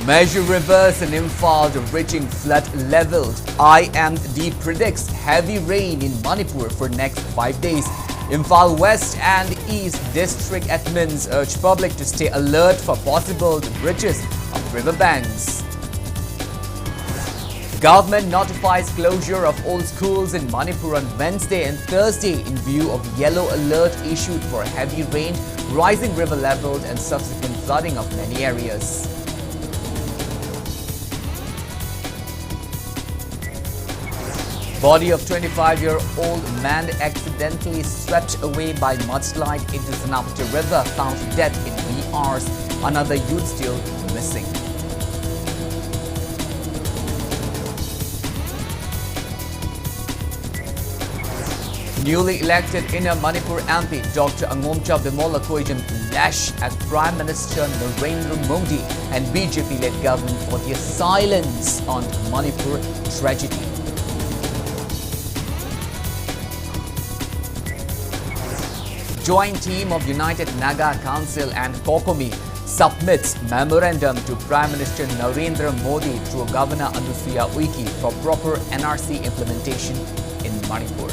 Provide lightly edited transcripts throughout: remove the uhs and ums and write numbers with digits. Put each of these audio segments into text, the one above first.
Measure rivers in Imphal reaching flood levels. IMD predicts heavy rain in Manipur for next 5 days. Imphal West and East District admins urge public to stay alert for possible breaches of riverbanks. Government notifies closure of all schools in Manipur on Wednesday and Thursday in view of yellow alert issued for heavy rain, rising river levels and subsequent flooding of many areas. Body of 25-year-old man accidentally swept away by mudslide into Sanapta River, found dead in VRs. Another youth still missing. Newly elected Inner Manipur MP Dr. Angomcha Bimola Koijam lash at Prime Minister Narendra Modi and BJP-led government for their silence on Manipur tragedy. Joint team of United Naga Council and COCOMI submits memorandum to Prime Minister Narendra Modi through Governor Anusuya Uike for proper NRC implementation in Manipur.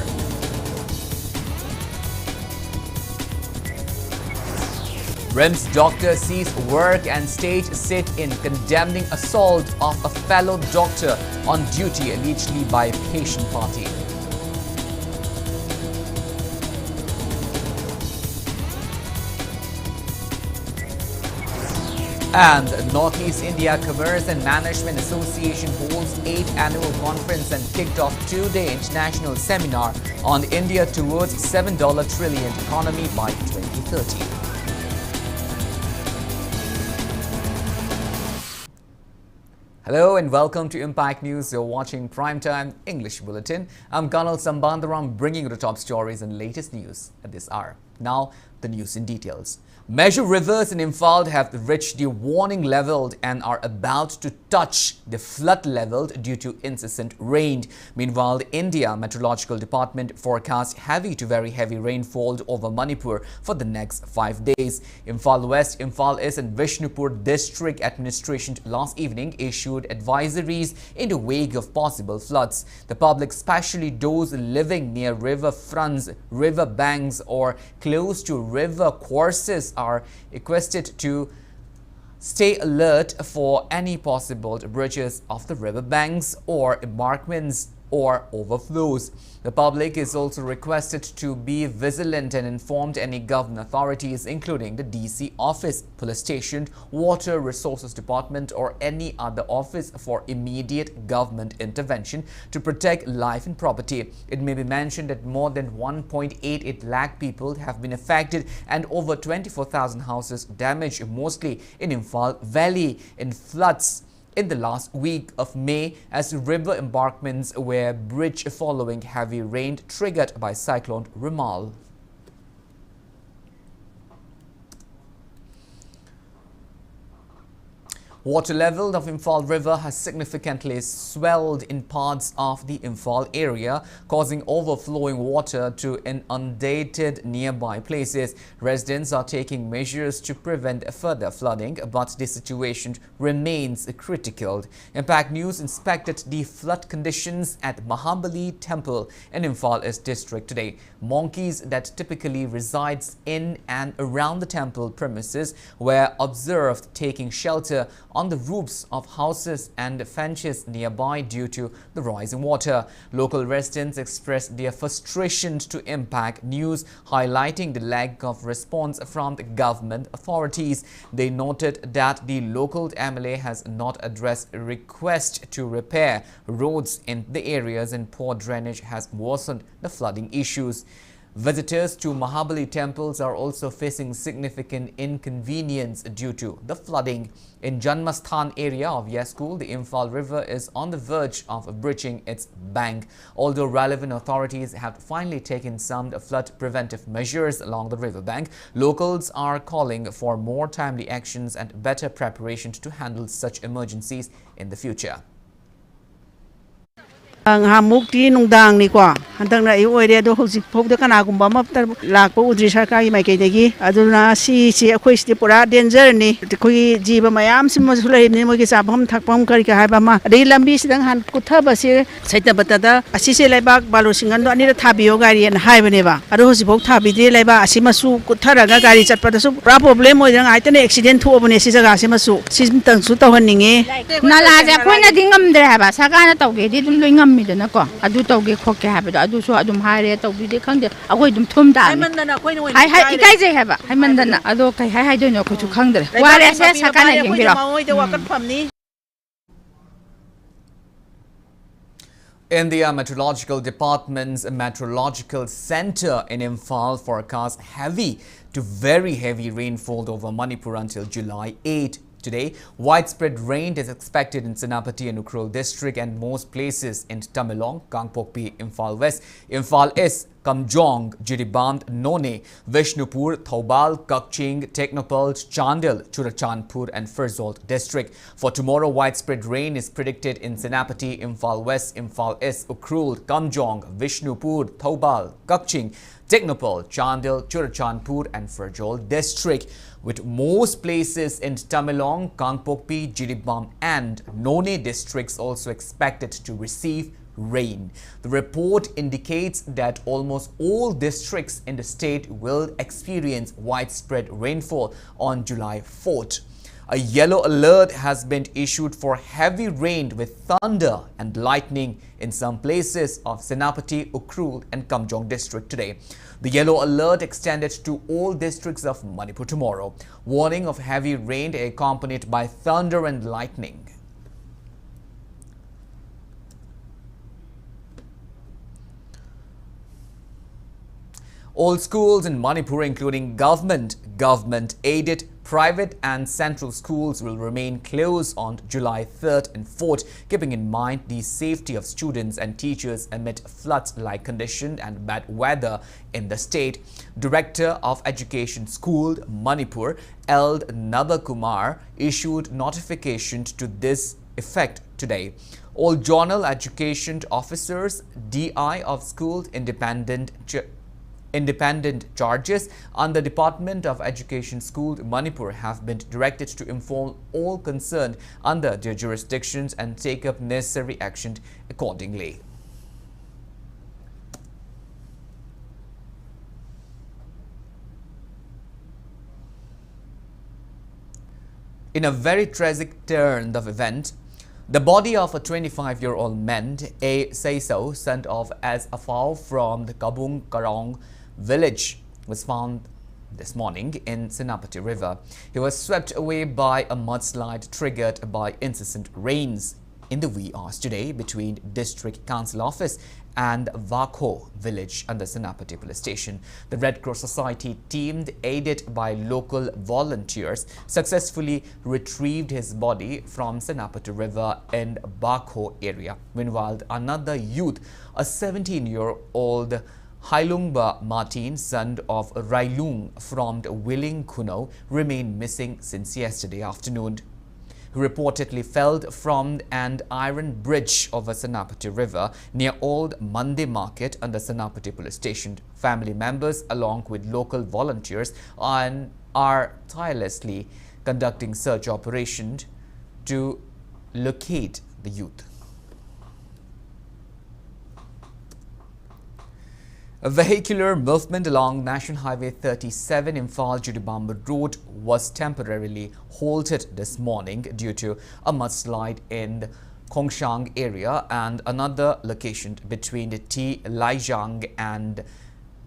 RIMS doctor sees work and stage sit in condemning assault of a fellow doctor on duty allegedly by a patient party. And Northeast India Commerce and Management Association holds 8th annual conference and kicked off 2-day international seminar on India towards $7 trillion economy by 2030. Hello and welcome to Impact News. You're watching Primetime English Bulletin. I'm KANEL SHAMBANDURAM bringing you the top stories and latest news at this hour. Now, the news in details. Major rivers in Imphal have reached the warning level and are about to touch the flood level due to incessant rain. Meanwhile, the India Meteorological Department forecasts heavy to very heavy rainfall over Manipur for the next 5 days. Imphal West, Imphal East and Vishnupur District Administration last evening issued advisories in the wake of possible floods. The public, especially those living near river fronts, river banks or close to river courses, are requested to stay alert for any possible breaches of the river banks or embankments or overflows. The public is also requested to be vigilant and inform any government authorities, including the DC office, police station, water resources department or any other office for immediate government intervention to protect life and property. It may be mentioned that more than 1.88 lakh people have been affected and over 24,000 houses damaged, mostly in Imphal Valley, in floods in the last week of May as river embankments were breached following heavy rain triggered by cyclone Rimal. Water level of Imphal River has significantly swelled in parts of the Imphal area, causing overflowing water to inundated nearby places. Residents are taking measures to prevent further flooding, but the situation remains critical. Impact News inspected the flood conditions at Mahabali Temple in Imphal East District today. Monkeys that typically resides in and around the temple premises were observed taking shelter on the roofs of houses and fences nearby due to the rising water. Local residents expressed their frustration to Impact News, highlighting the lack of response from the government authorities. They noted that the local MLA has not addressed a request to repair roads in the areas and poor drainage has worsened the flooding issues. Visitors to Mahabali temples are also facing significant inconvenience due to the flooding. In Janmasthan area of Yaskul, the Imphal River is on the verge of breaching its bank. Although relevant authorities have finally taken some flood preventive measures along the riverbank, locals are calling for more timely actions and better preparation to handle such emergencies in the future. Hamukti nungdang ni kwa hantang na iwede do hojik phok kana gumba ma lakpo udri sarkari mai kai degi aduna si akhoi sti pura danger ni khoi jiba mayam sim ma sulai ni mo gi sabam thakpam kari ka haiba ma dei lambi sidang han kuthaba se saita batada asi se laibak balu singan do ani ra thabiyo gari an haiba ne ba ado hojik phok thabi de laiba asi masu kuthara ga gari chatpa da su pra problem mo jang aitane accident thu obone si jaga se masu sim tang su taw han ninge nala ja khoi na dingam dre ba sakana tawge di dum loingam mi dana ko adu tawge khokke habado adu so adum haire tawbi de khangde agoi dum thum da hai ikai je haba hai mandana ado kai hai do no ko chu khangdre wale se sakana yengbiro In the Meteorological Department's Meteorological Center in Imphal forecasts heavy to very heavy rainfall over Manipur until July 8. Today, widespread rain is expected in Senapati and Ukhrul district and most places in Tamenglong, Kangpokpi, Imphal West, Imphal East, Kamjong, Jiribam, None, Vishnupur, Thoubal, Kakching, Teknopal, Chandel, Churachandpur and Ferzold district. For tomorrow, widespread rain is predicted in Senapati, Imphal West, Imphal East, Ukhrul, Kamjong, Vishnupur, Thoubal, Kakching, Teknopal, Chandel, Churachandpur and Ferzold district, with most places in Tamenglong, Kangpokpi, Jiribam and None districts also expected to receive rain. The report indicates that almost all districts in the state will experience widespread rainfall on July 4th. A yellow alert has been issued for heavy rain with thunder and lightning in some places of Senapati, Ukhrul and Kamjong district today. The yellow alert extended to all districts of Manipur tomorrow. Warning of heavy rain accompanied by thunder and lightning. All schools in Manipur, including government-aided, private and central schools will remain closed on July 3rd and 4th, keeping in mind the safety of students and teachers amid flood-like conditions and bad weather in the state. Director of Education School, Manipur, L. Nabakumar, issued notification to this effect today. All zonal education officers, DI of schools, independent charges under Department of Education School Manipur have been directed to inform all concerned under their jurisdictions and take up necessary action accordingly. In a very tragic turn of event, the body of a 25-year-old man, A. Seiso, son of as Afao from the Kabung Karong village, was found this morning in Senapati River. He was swept away by a mudslide triggered by incessant rains in the wee hours today between District Council Office and Vakho village under Senapati Police Station. The Red Cross Society team, aided by local volunteers, successfully retrieved his body from Senapati River in Vakho area. Meanwhile, another youth, a 17-year-old Hailungba Martin, son of Railung from Willing Kuno, remained missing since yesterday afternoon. He reportedly fell from an iron bridge over Senapati River near Old Mandi Market under Senapati Police Station. Family members along with local volunteers are tirelessly conducting search operations to locate the youth. A vehicular movement along National Highway 37 Imphal-Jiribam Road was temporarily halted this morning due to a mudslide in the Khongshang area and another location between the T. Laijang and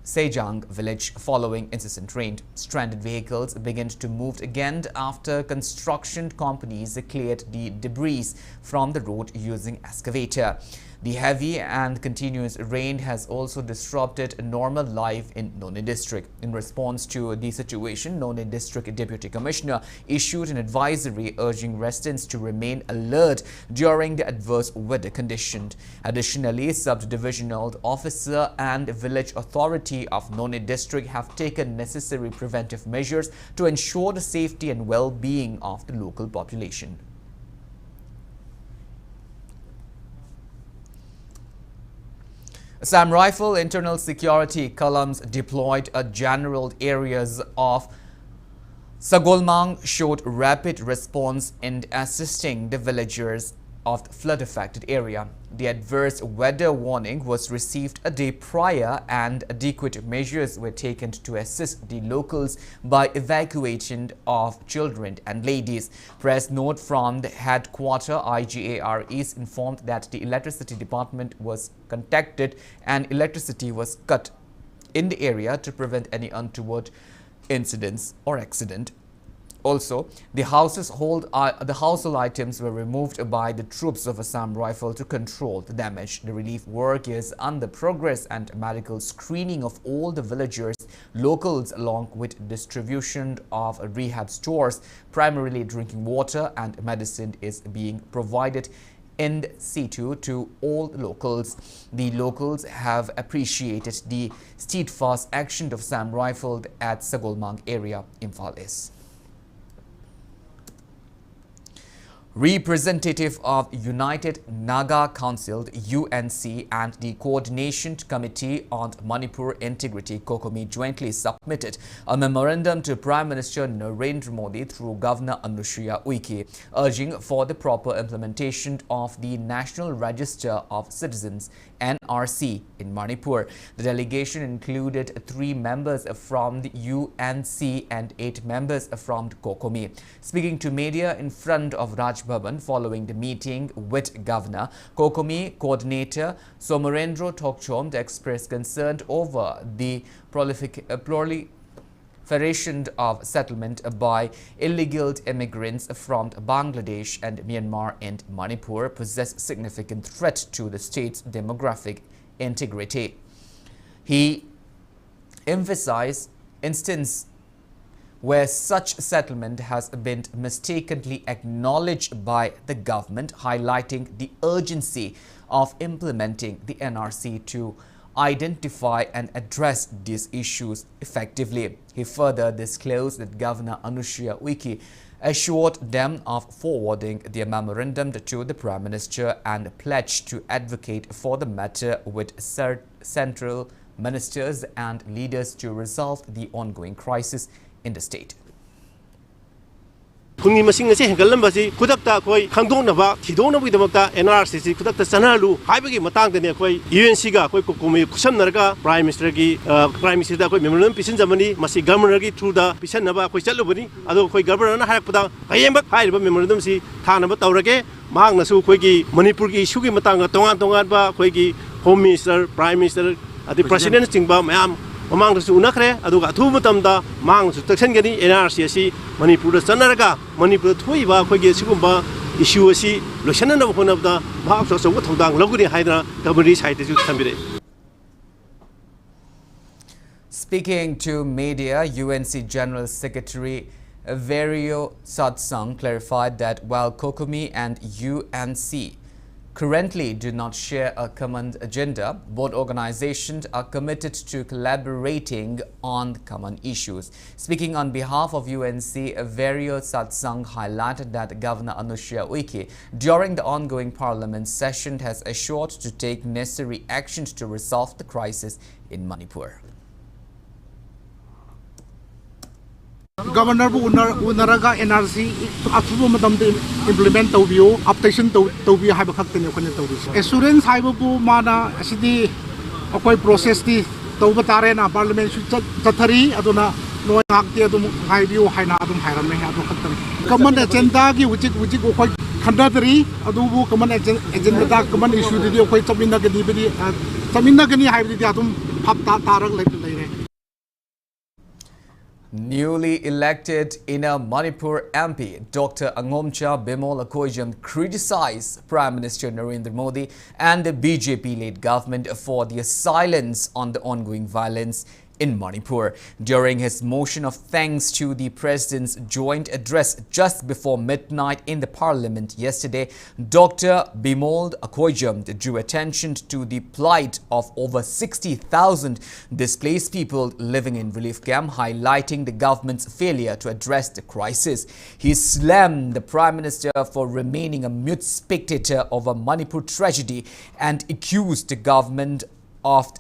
Sejang village following incessant rain. Stranded vehicles began to move again after construction companies cleared the debris from the road using excavator. The heavy and continuous rain has also disrupted normal life in None district. In response to the situation, None district Deputy Commissioner issued an advisory urging residents to remain alert during the adverse weather conditions. Additionally, Sub-Divisional Officer and Village Authority of None district have taken necessary preventive measures to ensure the safety and well-being of the local population. Assam Rifle internal security columns deployed at general areas of Sagolmang showed rapid response in assisting the villagers of the flood-affected area. The adverse weather warning was received a day prior and adequate measures were taken to assist the locals by evacuation of children and ladies. Press note from the headquarters IGAREs informed that the electricity department was contacted and electricity was cut in the area to prevent any untoward incidents or accident. Also, the household items were removed by the troops of Assam Rifle to control the damage. The relief work is under progress and medical screening of all the villagers, locals, along with distribution of rehab stores. Primarily drinking water and medicine is being provided in situ to all locals. The locals have appreciated the steadfast action of Assam Rifle at Sagolmang area, Imphal East. Representative of United Naga Council, UNC, and the Coordination Committee on Manipur Integrity, KOCOMI, jointly submitted a memorandum to Prime Minister Narendra Modi through Governor Anushya Uike, urging for the proper implementation of the National Register of Citizens (NRC) in Manipur. The delegation included 3 members from the UNC and 8 members from KOCOMI. Speaking to media in front of Raj Bhavan following the meeting with Governor, KOCOMI coordinator Somarendra Tokchom expressed concern over the proliferation of settlement by illegal immigrants from Bangladesh and Myanmar and Manipur possess significant threat to the state's demographic integrity. He emphasized instances where such settlement has been mistakenly acknowledged by the government, highlighting the urgency of implementing the NRC to identify and address these issues effectively. He further disclosed that Governor Anushya Uike assured them of forwarding their memorandum to the Prime Minister and pledged to advocate for the matter with central ministers and leaders to resolve the ongoing crisis in the state. Kungi masing asi hengkalamasi kudakta koi khangdongnaba thidongnabidamata NRC si kudakta chanalu haibagi matangdani koi UNC ga koi KOCOMI kusamnarga Prime Minister da koi memorandum pisinjamani masi governor gi through da pisannaba koi chalubani ado koi governor na harakpada kayembak haiba memorandum si thanaba tawrage mahangnasu koi gi Manipur gi issue gi matanga tongan ba koi gi Home Minister, Prime Minister adi President singba mayam Mamang su unakre aduga thu matamda mang su taksangani NRC asi Manipur chanaraga Manipur thoiba khoge sigumba issue asi losanana honabda bhak so thodang loguni haidra government side ju thambire. Speaking to media, UNC General Secretary Vario Satsang clarified that while KOCOMI and UNC currently do not share a common agenda, both organizations are committed to collaborating on common issues. Speaking on behalf of UNC, Vario Satsang highlighted that Governor Anushya Uike, during the ongoing parliament session, has assured to take necessary actions to resolve the crisis in Manipur. Governor Unaraga NRC Atsubu Madam implement Tobio, uptation Tobio Habakatan Tobis. Assurance Hababu Mana City Akoi process the Tobatarena Parliament Tatari Aduna no Aktiadum Haibu Hainadum Hiram. Common agenda which go quite Kandatari Adubu common agenda common issue the quite Sabina Gadibidi Sabina Gani Habidatum Papa Tarak later. Newly elected Inner Manipur MP Dr. Angomcha Bimol Akoijam criticized Prime Minister Narendra Modi and the BJP-led government for their silence on the ongoing violence in Manipur. During his motion of thanks to the President's joint address just before midnight in the Parliament yesterday, Dr. Bimol Akoijam drew attention to the plight of over 60,000 displaced people living in relief camp, highlighting the government's failure to address the crisis. He slammed the Prime Minister for remaining a mute spectator of a Manipur tragedy and accused the government of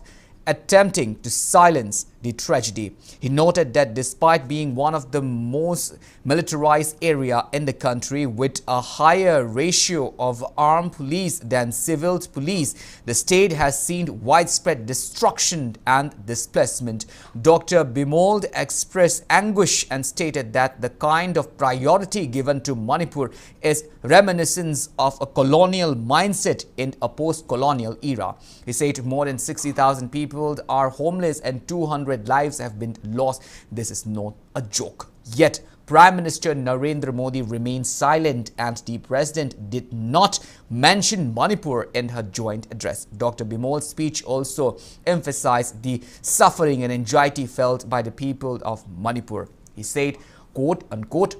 attempting to silence the tragedy. He noted that despite being one of the most militarized area in the country with a higher ratio of armed police than civil police, the state has seen widespread destruction and displacement. Dr. Bimold expressed anguish and stated that the kind of priority given to Manipur is reminiscent of a colonial mindset in a post-colonial era. He said more than 60,000 people are homeless and 200 lives have been lost. This is not a joke. Yet, Prime Minister Narendra Modi remained silent and the President did not mention Manipur in her joint address. Dr. Bimold's speech also emphasized the suffering and anxiety felt by the people of Manipur. He said, quote unquote,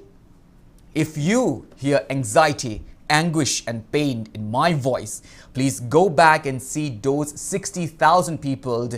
"If you hear anxiety, anguish and pain in my voice, please go back and see those 60,000 people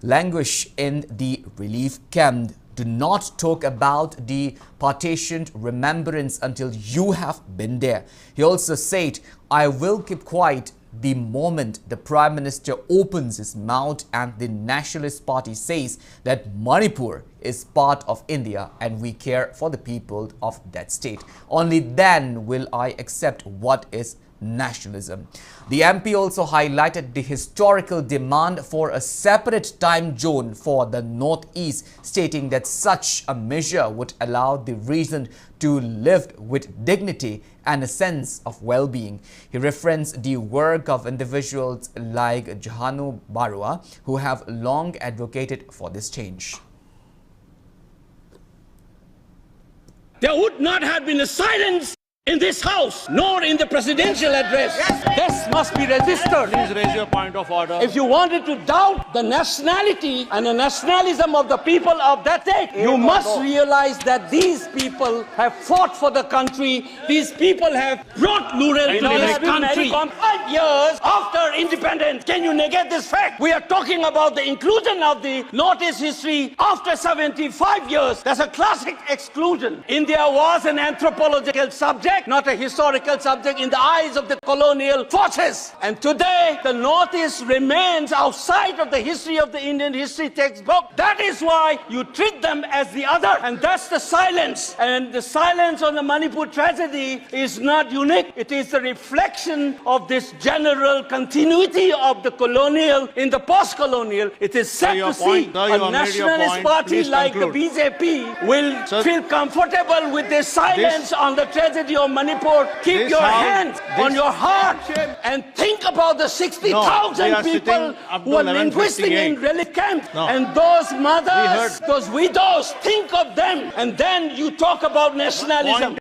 languish in the relief camp. Do not talk about the partitioned remembrance until you have been there." He also said, "I will keep quiet the moment the Prime Minister opens his mouth and the Nationalist Party says that Manipur is part of India and we care for the people of that state. Only then will I accept what is nationalism." The MP also highlighted the historical demand for a separate time zone for the Northeast, stating that such a measure would allow the region to live with dignity and a sense of well-being. He referenced the work of individuals like Jahanu Barua, who have long advocated for this change. There would not have been a silence in this house, nor in the presidential address. This must be registered. Please raise your point of order. If you wanted to doubt the nationality and the nationalism of the people of that state, you must realize that these people have fought for the country. These people have brought rural to this country. 5 years after independence, can you negate this fact? We are talking about the inclusion of the Northeast history after 75 years. That's a classic exclusion. India was an anthropological subject, not a historical subject in the eyes of the colonial forces. And today, the Northeast remains outside of the history of the Indian history textbook. That is why you treat them as the other. And that's the silence. And the silence on the Manipur tragedy is not unique. It is a reflection of this general continuity of the colonial in the post-colonial. It is sad to see a nationalist party like the BJP will feel comfortable with this silence on the tragedy of Manipur. Keep your hands on your heart and think about the 60,000 people who are linguistic in relief camp and those mothers, those widows. Think of them and then you talk about nationalism.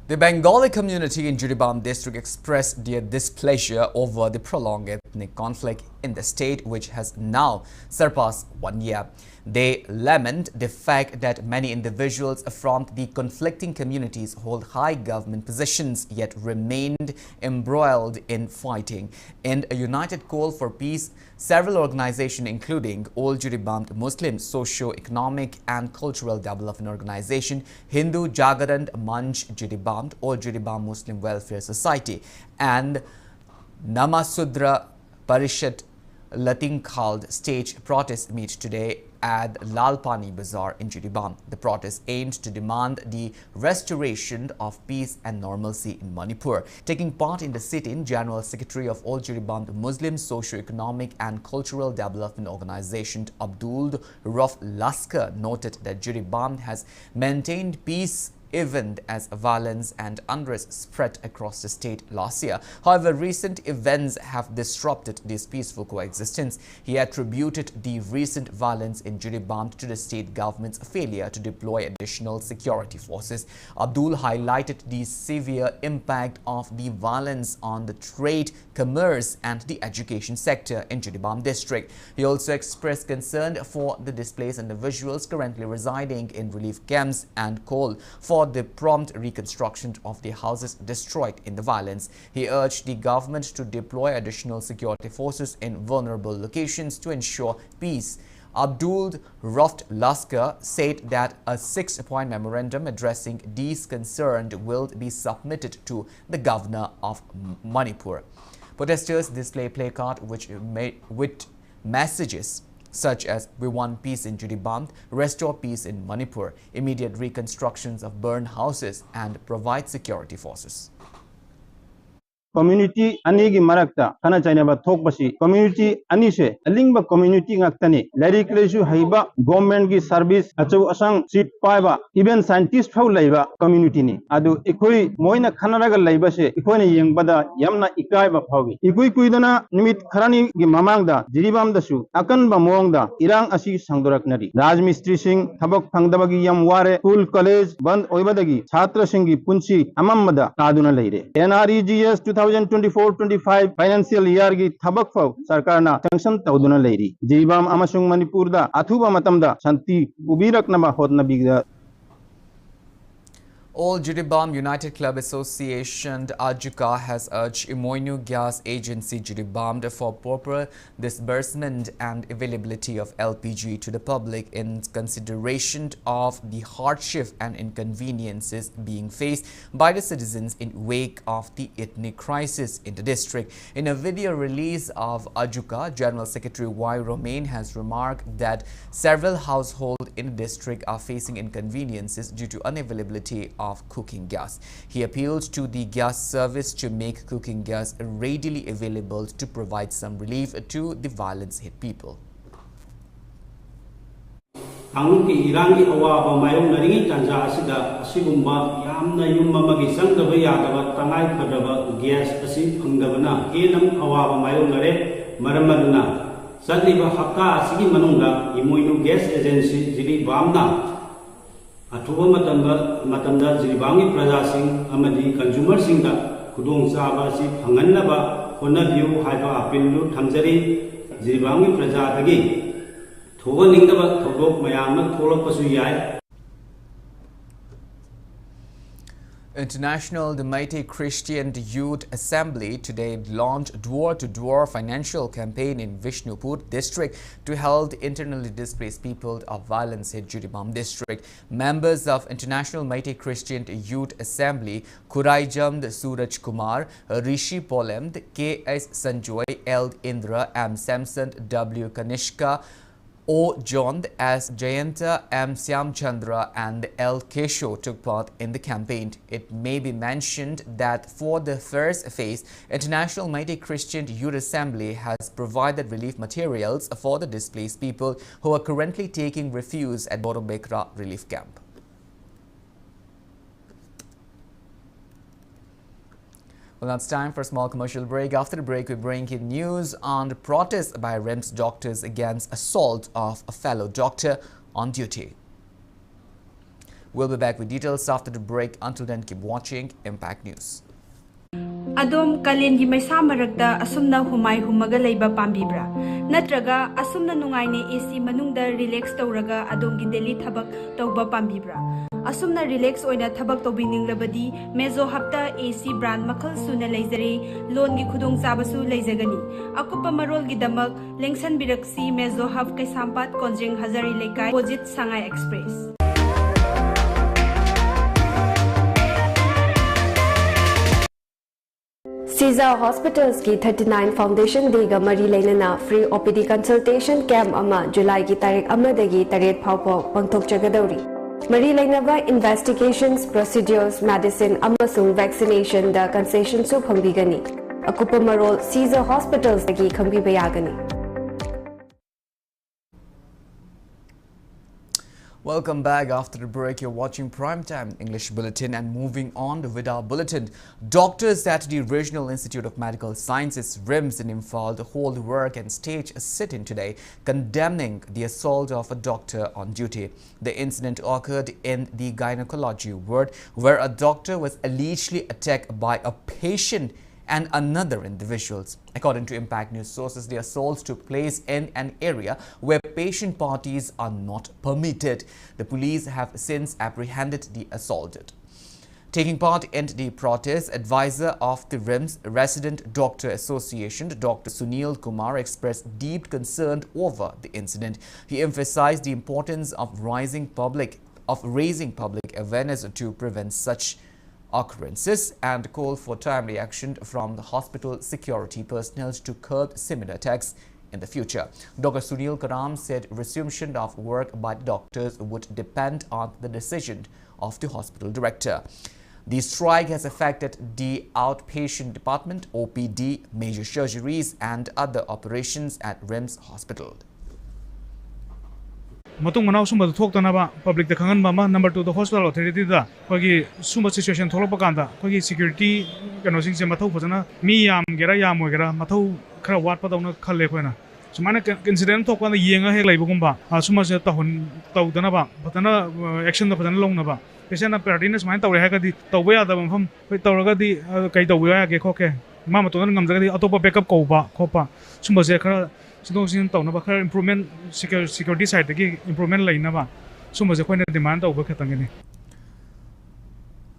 The Bengali community in Jiribam district expressed their displeasure over the prolonged ethnic conflict in the state, which has now surpassed 1 year. They lament the fact that many individuals from the conflicting communities hold high government positions yet remained embroiled in fighting. In a united call for peace, several organizations including All Jiribam Muslim Socio-Economic and Cultural Development Organization, Hindu Jagaran Manch Jiribam, All Jiribam Muslim Welfare Society and Namasudra Parishad Latin called stage protest meet today at Lalpani Bazaar in Jiribam. The protest aimed to demand the restoration of peace and normalcy in Manipur. Taking part in the sit-in, General Secretary of All Jiribam Muslim Socio-Economic and Cultural Development Organization Abdul Rauf Laskar noted that Jiribam has maintained peace even as violence and unrest spread across the state last year. However, recent events have disrupted this peaceful coexistence. He attributed the recent violence in Jiribam to the state government's failure to deploy additional security forces. Abdul highlighted the severe impact of the violence on the trade, commerce and the education sector in Jiribam district. He also expressed concern for the displaced individuals currently residing in relief camps and called for the prompt reconstruction of the houses destroyed in the violence. He urged the government to deploy additional security forces in vulnerable locations to ensure peace. Abdul Rauf Lasker said that a 6-point memorandum addressing these concerns will be submitted to the governor of Manipur. Protesters display placards with messages such as "We want peace in Jiribam, restore peace in Manipur, immediate reconstructions of burned houses and provide security forces." Community ani gi marakta kana chaina ba thok basi community ani se alingba community ngaktani larik lesu haiba government gi service achu asang seat paiba even scientist phau laiba community ni adu ikoi moina khanaraga laiba se ikoi yengbada yamna ikai ba phawi ikoi kuidana nimit kharani gi mamangda Jiribam dasu akan ba mongda irang asi sangdoraknari rajmistri sing thabak phangdaba gi yam ware school college band oibadagi chhatra sing gi punchi amamada kaduna leire NREGS 2024-25 financial year gi thabak phau sarkar na sanction tawduna leiri Jiribam amasung Manipur da athuba matamda shanti ubiraknama hotna bigda. All Jiribam United Club Association Ajuka has urged Imoinu Gas Agency Jiribam for proper disbursement and availability of LPG to the public in consideration of the hardship and inconveniences being faced by the citizens in wake of the ethnic crisis in the district. In a video release of Ajuka, General Secretary Y. Romain has remarked that several households in the district are facing inconveniences due to unavailability of cooking gas. He appealed to the gas service to make cooking gas readily available to provide some relief to the violence-hit people. Angki irangi awaba mayong naringi tanja asida asigumba yamna yummamagi sangdaba yadaba tangai padaba gas asi phangdabana henam awaba mayong nare maramaduna sadliba hakka asigi manungda Imoinu Gas Agency Jiribamna Athuba matamda Jiribamgi prajasing amadi consumer singda khudong chaba asi phanganaba honabiu haiba apillu thamjari Jiribamgi prajadagi thoba ningdaba thodok mayamna tholakpasu yai. International Demite Christian Youth Assembly today launched door-to-door financial campaign in Vishnupur district to help internally displaced people of violence-hit Jiribam district. Members of International Demite Christian Youth Assembly, Kuraijam Suraj Kumar, Rishi Polemd, K.S. Sanjoy, L. Indra, M. Samson, W. Kanishka, O. John, S. Jayanta, M. Syam Chandra and L. Kesho took part in the campaign. It may be mentioned that for the first phase, International Mighty Christian Youth Assembly has provided relief materials for the displaced people who are currently taking refuge at Borobekra Relief Camp. Well, now it's time for a small commercial break. After the break, we bring you news on the protest by REMS doctors against assault of a fellow doctor on duty. We'll be back with details after the break. Until then, keep watching Impact News. Adom kalengi maisa maragda asumna humai humaga leiba pambibra natraga asumna nungaine AC manungda relax tawraga adongi daily thabak tawba pambibra asumna relax oina thabak tawbininglabadi mezo hapta AC brand makhal suna leizare loan gi khudong chabasu leizagani akupa marol gi damak lengsan biraksi mezo hap kaisampat konjeng hazari lekai opposite Sangai Express. Caesar Hospitals की 39 Foundation Day ga mari lainana free OPD consultation camp ama July ki tarik amadagi taret phawpo pangthok chagadauri mari lainaba investigations procedures medicine amasung vaccination da concession su phambigani akupa marol Caesar Hospitals gi khambi bayagani. Welcome back after the break. You're watching Primetime English Bulletin and moving on with our bulletin. Doctors at the Regional Institute of Medical Sciences, RIMS in Imphal, hold work and stage a sit-in today, condemning the assault of a doctor on duty. The incident occurred in the gynecology ward, where a doctor was allegedly attacked by a patient and another individuals. According to Impact News sources, the assaults took place in an area where patient parties are not permitted. The police have since apprehended the assaulted. Taking part in the protest, advisor of the RIMS Resident Doctor Association, Dr. Sunil Kumar, expressed deep concern over the incident. He emphasized the importance of raising public awareness to prevent such occurrences and call for timely action from the hospital security personnel to curb similar attacks in the future. Dr. Sunil Karam said resumption of work by doctors would depend on the decision of the hospital director. The strike has affected the outpatient department, OPD, major surgeries and other operations at RIMS Hospital. Matung manau sumba thok tanaba public the khangan mama number 2 the hospital authority da kogi sumba situation tholok kanda kogi security kano sing se mathau phajana mi yam gera yam gera mathau khara wat pa dawna khalle khoina sumana incident thok kanda yenga hek lai bugumba sumba se tahun taw dana ba patana action da patana long na ba patient na pertinence main tawre ha ka di tawba ya da pham koi tawraga di kai tawba ya ge khoke ma ma ton ngam jaga di atopa backup ko ba khopa sumba se khara improvement security side improvement demand.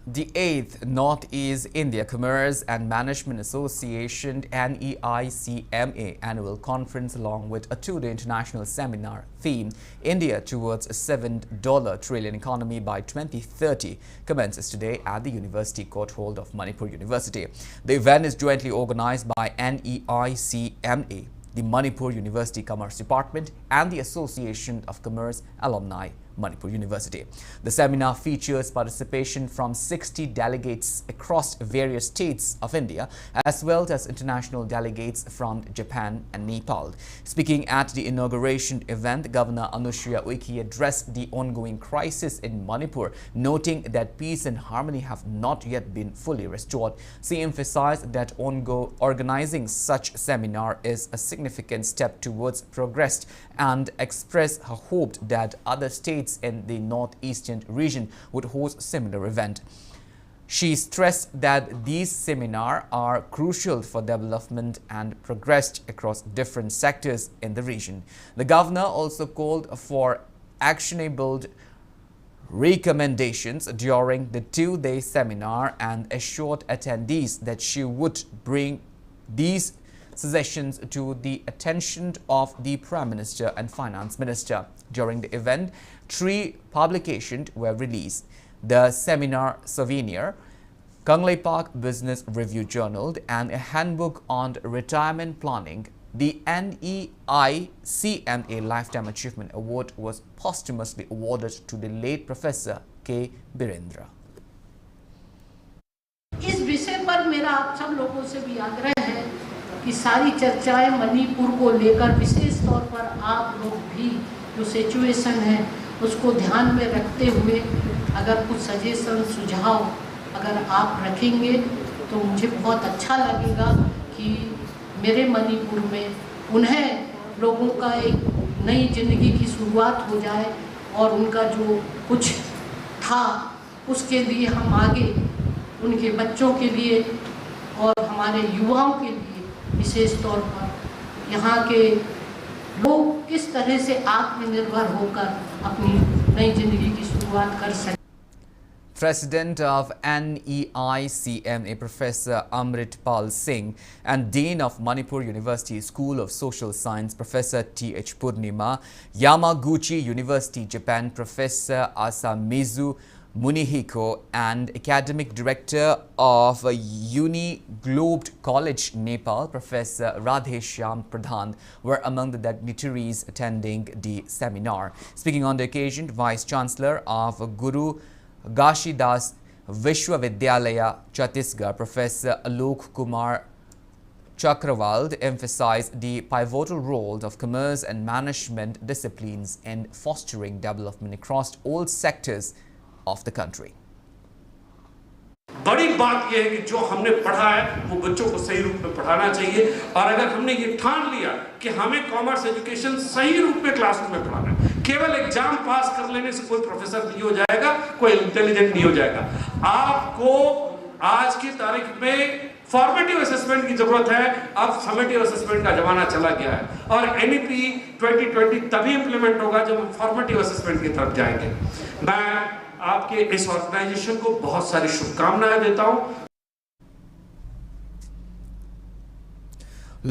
The 8th Northeast India Commerce and Management Association NEICMA annual conference, along with a 2-day international seminar themed India towards a $7 trillion economy by 2030, commences today at the University Court Hall of Manipur University. The event is jointly organized by NEICMA, the Manipur University Commerce Department and the Association of Commerce Alumni, Manipur University. The seminar features participation from 60 delegates across various states of India, as well as international delegates from Japan and Nepal. Speaking at the inauguration event, Governor Anushya Uike addressed the ongoing crisis in Manipur, noting that peace and harmony have not yet been fully restored. She emphasized that organizing such seminar is a significant step towards progress and expressed her hope that other states in the northeastern region would host similar event. She stressed that these seminars are crucial for development and progress across different sectors in the region. The governor also called for actionable recommendations during the 2-day seminar and assured attendees that she would bring these suggestions to the attention of the Prime Minister and Finance Minister. During the event, 3 publications were released: the seminar souvenir, Kanglei Park Business Review Journal, and a handbook on retirement planning. The NEICMA Lifetime Achievement Award was posthumously awarded to the late Professor K. Birendra. इस विषय पर मेरा आप सब लोगों से भी आग्रह है कि सारी चर्चाएं मणिपुर को लेकर विशेष तौर पर आप लोग भी जो सिचुएशन है उसको ध्यान में रखते हुए अगर कुछ सजेशन सुझाव अगर आप रखेंगे तो मुझे बहुत अच्छा लगेगा कि मेरे मणिपुर में उन्हें लोगों का एक नई जिंदगी की शुरुआत हो जाए और उनका जो कुछ था उसके लिए हम आगे उनके बच्चों के लिए और हमारे युवाओं के लिए विशेष तौर पर यहाँ के लोग किस तरह से आत्मनिर्भर होकर अपनी नई जिंदगी की शुरुआत कर सकें. President of NEICMA, Professor Amritpal Singh, and Dean of Manipur University School of Social Science, Professor T.H. Purnima, Yamaguchi University, Japan, Professor Asamizu Munihiko, and Academic Director of Uni-Globed College, Nepal, Professor Radheshyam Pradhan, were among the dignitaries attending the seminar. Speaking on the occasion, Vice Chancellor of Guru Gashidas Vishwavidyalaya, Chhattisgarh, Professor Alok Kumar Chakrawald emphasized the pivotal role of commerce and management disciplines in fostering development across all sectors of the country. बड़ी बात यह है कि जो हमने पढ़ा है वो बच्चों को सही रूप में पढ़ाना चाहिए और अगर हमने ये ठान लिया कि हमें कॉमर्स एजुकेशन सही रूप में क्लासरूम में पढ़ाना है, केवल एग्जाम पास कर लेने से कोई प्रोफेसर नहीं हो जाएगा, कोई इंटेलिजेंट नहीं हो जाएगा। आपको आज की तारीख में फॉर्मेटिव असेसमेंट की जरूरत है। अब समेटिव असेसमेंट का जमाना चला गया है और एनईपी 2020 तभी इंप्लीमेंट होगा जब हम फॉर्मेटिव असेसमेंट की तरफ जाएंगे। मैं आपके इस ऑर्गेनाइजेशन को बहुत सारी शुभकामनाएं देता हूं।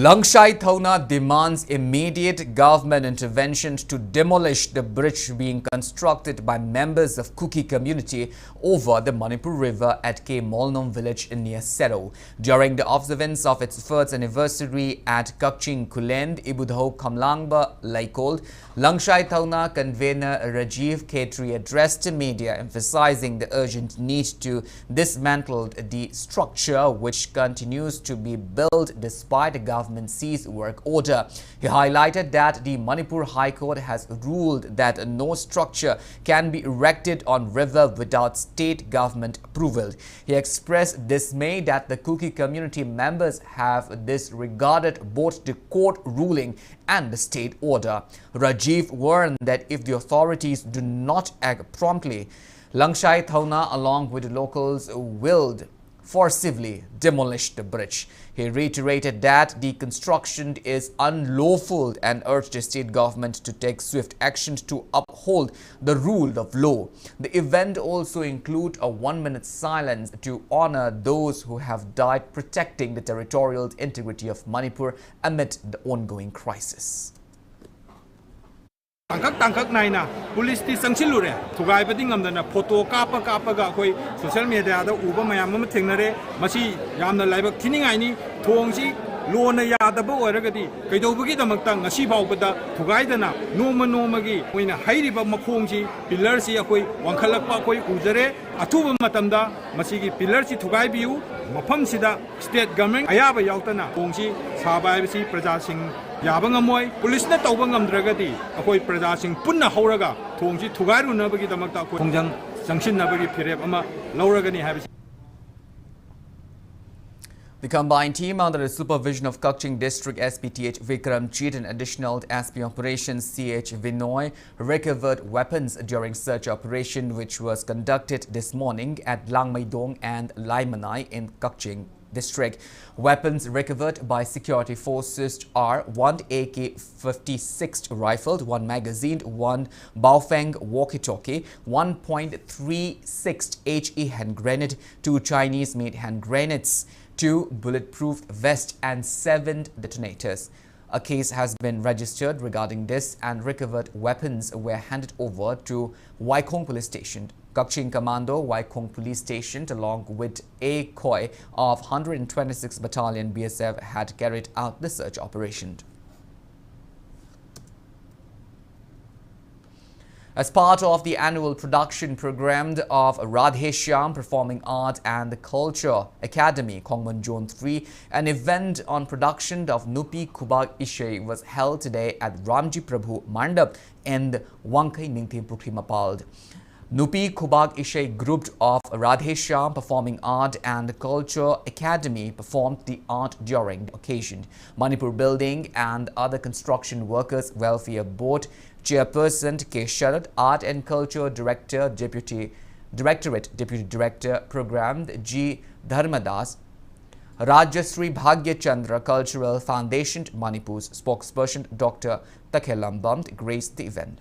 Langshai Thauna demands immediate government intervention to demolish the bridge being constructed by members of Kuki community over the Manipur River at K Molnom village near Sero. During the observance of its first anniversary at Kakching Kulend, Ibudho Kamlangba Laikol, Langshai Thauna convener Rajiv Khetri addressed the media, emphasizing the urgent need to dismantle the structure which continues to be built despite the government seized work order. He highlighted that the Manipur High Court has ruled that no structure can be erected on river without state government approval. He expressed dismay that the Kuki community members have disregarded both the court ruling and the state order. Rajiv warned that if the authorities do not act promptly, Langshai Thauna along with the locals will forcibly demolish the bridge. He reiterated that the construction is unlawful and urged the state government to take swift action to uphold the rule of law. The event also included a 1-minute silence to honor those who have died protecting the territorial integrity of Manipur amid the ongoing crisis. Tangkak naina police ti sangsilure thugai bading amdana photo kapa ga koi social media da uba mayam am thengnare masi yamna laibak thiningai ni thongsi lona yadaba oiragadi kaidobugi damakta ngasi baubada thugai dana noma gi oina hairiba makhongsi pillar si akoi wangkhalakpa koi ujare athuba matamda masi gi pillar si thugai biu mafam sida state government ayaba yautana thongsi sabai si praja sing Yabangamoy, police na taubangam dragati, akoy praja sing punna hauraga, thongsi thugaru nabagi damakta ko thongjang sangshin nabagi phirep ama lauragani habisi. The combined team under the supervision of Kakching District SPTH Vikram Cheat and additional SP Operations CH Vinoy recovered weapons during search operation which was conducted this morning at Langmaidong and Laimanai in Kakching District. Weapons recovered by security forces are 1 AK-56 rifle, 1 magazine, 1 Baofeng walkie-talkie, 1.36 HE hand grenade, 2 Chinese-made hand grenades, 2 bulletproof vests and 7 detonators. A case has been registered regarding this and recovered weapons were handed over to Waikong Police Station. Kakching Commando Waikong Police Station along with a KOI of 126 Battalion BSF had carried out the search operation. As part of the annual production program of Radhe Shyam Performing Art and Culture Academy, Kongman Zone 3, an event on production of Nupi Kubag Ishe was held today at Ramji Prabhu Mandap in Wangkai Ningthim Pukrimapald. Nupi Kubag Ishe group of Radhe Shyam Performing Art and Culture Academy performed the art during the occasion. Manipur Building and other construction workers welfare board Chairperson K. Sharad, Art and Culture Director, Deputy Director Program G. Dharmadas, Rajasri Bhagya Chandra Cultural Foundation, Manipur's spokesperson Dr. Takhelambam graced the event.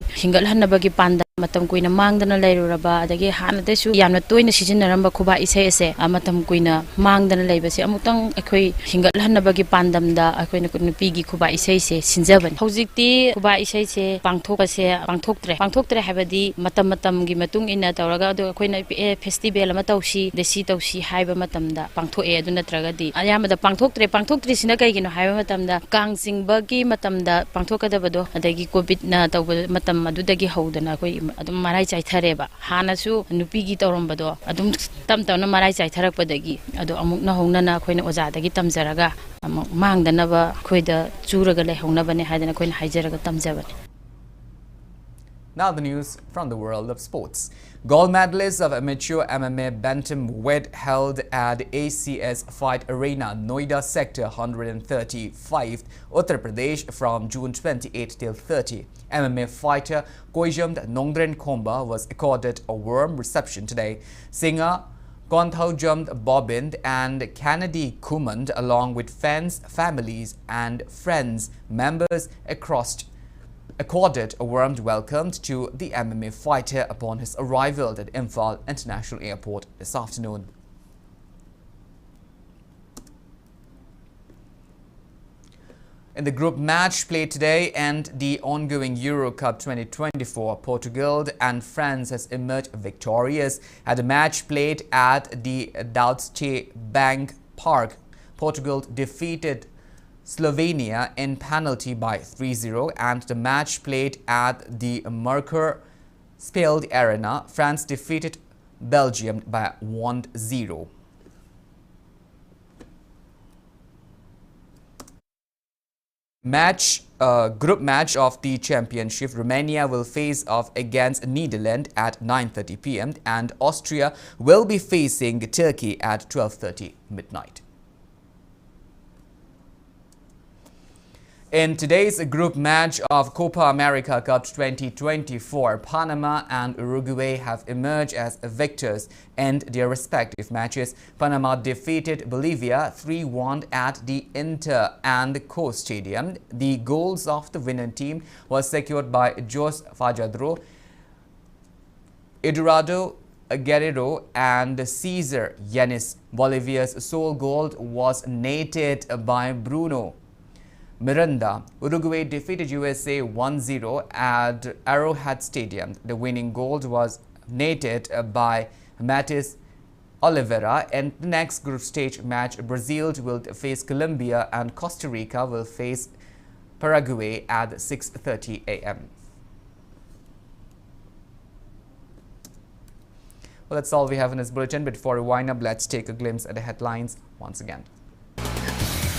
Hingalhanabagi panda matam kuina mangdana leiruraba adagi hanadesu yamna toina sijinaramba khuba isai ase matam kuina mangdana leibase amutang akhoi hingatlanabagi pandamda akhoina nupigi khuba isai se sinjaban hojikti khuba isai se pangthoktre habadi matam gi matung ina tawraga adu akhoina festival ama tawsi desi tawsi haiba matamda pangthoe adu natragadi ayamada pangthoktre sina kaigino haiba matamda kangsingba matamda pangthokadabado adagi covid na tawba matam adudagi hodana koi adum marai chaithareba hanasu nupigi tawrambado adum tamtamna marai chaitharakpadagi adu amuk na hongna na khoina ojadagi tamjaraga mangdanaba khoida churaga lehognabane haidana khoina haijaraga tamjabane. Now the news from the world of sports. Gold medalists of amateur MMA bantamweight held at ACS Fight Arena, Noida Sector 135, Uttar Pradesh from June 28 till 30. MMA fighter Koijamd Nongdren Khomba was accorded a warm reception today. Singer Konthaujamd Bobind and Kennedy Kumand, along with fans, families and friends, members accorded a warm welcome to the MMA fighter upon his arrival at Imphal International Airport this afternoon. In the group match played today and the ongoing Euro Cup 2024, Portugal and France has emerged victorious at a match played at the Deutsche Bank Park. Portugal defeated Slovenia in penalty by 3-0, and the match played at the Mercure Speld Arena, France defeated Belgium by 1-0. Group match of the championship, Romania will face off against Netherlands at 9:30 p.m. and Austria will be facing Turkey at 12:30 midnight. In today's group match of Copa America Cup 2024, Panama and Uruguay have emerged as victors in their respective matches. Panama defeated Bolivia 3-1 at the Inter and Co Stadium. The goals of the winning team was secured by Jos Fajadro, Eduardo Guerrero and Cesar Yanis. Bolivia's sole goal was netted by Bruno Miranda. Uruguay defeated USA 1-0 at Arrowhead Stadium. The winning goal was netted by Matis Oliveira. In the next group stage match, Brazil will face Colombia and Costa Rica will face Paraguay at 6:30 a.m. Well, that's all we have in this bulletin. But before we wind up, let's take a glimpse at the headlines once again.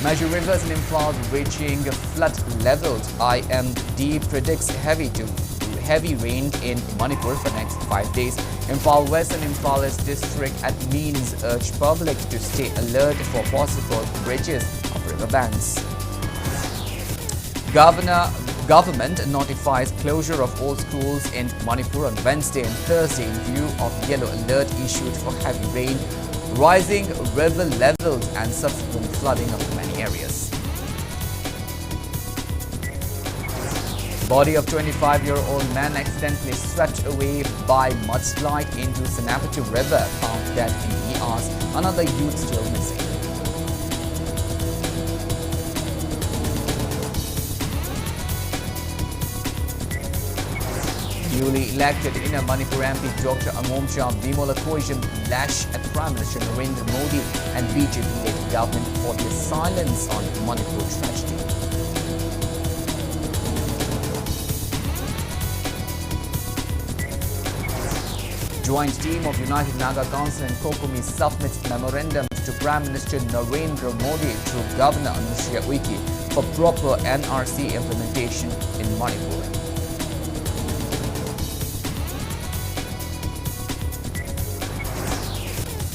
Major rivers in Imphal reaching flood levels. IMD predicts heavy rain in Manipur for next 5 days. Imphal West and Imphal East district admins urge public to stay alert for possible bridges of riverbanks. Government notifies closure of all schools in Manipur on Wednesday and Thursday in view of yellow alert issued for heavy rain, rising river levels and subsequent flooding of many areas. Body of 25-year-old man accidentally swept away by mudslide into Sanapatu River, found dead in ERs. Another youth still missing. Newly elected Inner Manipur MP Dr. Angomcha Vimola Koijam lashed at Prime Minister Narendra Modi and BJP-led government for their silence on Manipur tragedy. Joint team of United Naga Council and COCOMI submits memorandum to Prime Minister Narendra Modi through Governor Anushya Uike for proper NRC implementation in Manipur.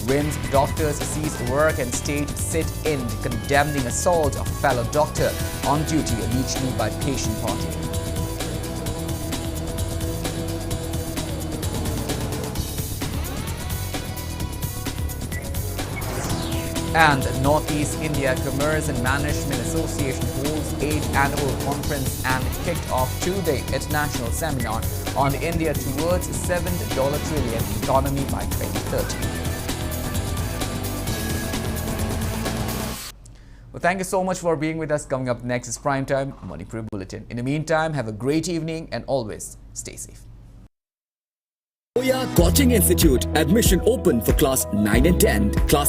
RIMS doctors cease work and stage sit-in condemning assault of fellow doctor on duty allegedly by patient party. And Northeast India Commerce and Management Association holds 8th annual conference and kicked off two-day international seminar on India towards $7 trillion economy by 2030. Well, thank you so much for being with us. Coming up next is Primetime Manipur Bulletin. In the meantime, have a great evening and always stay safe. Coaching Institute admission open for class 9 and 10. Class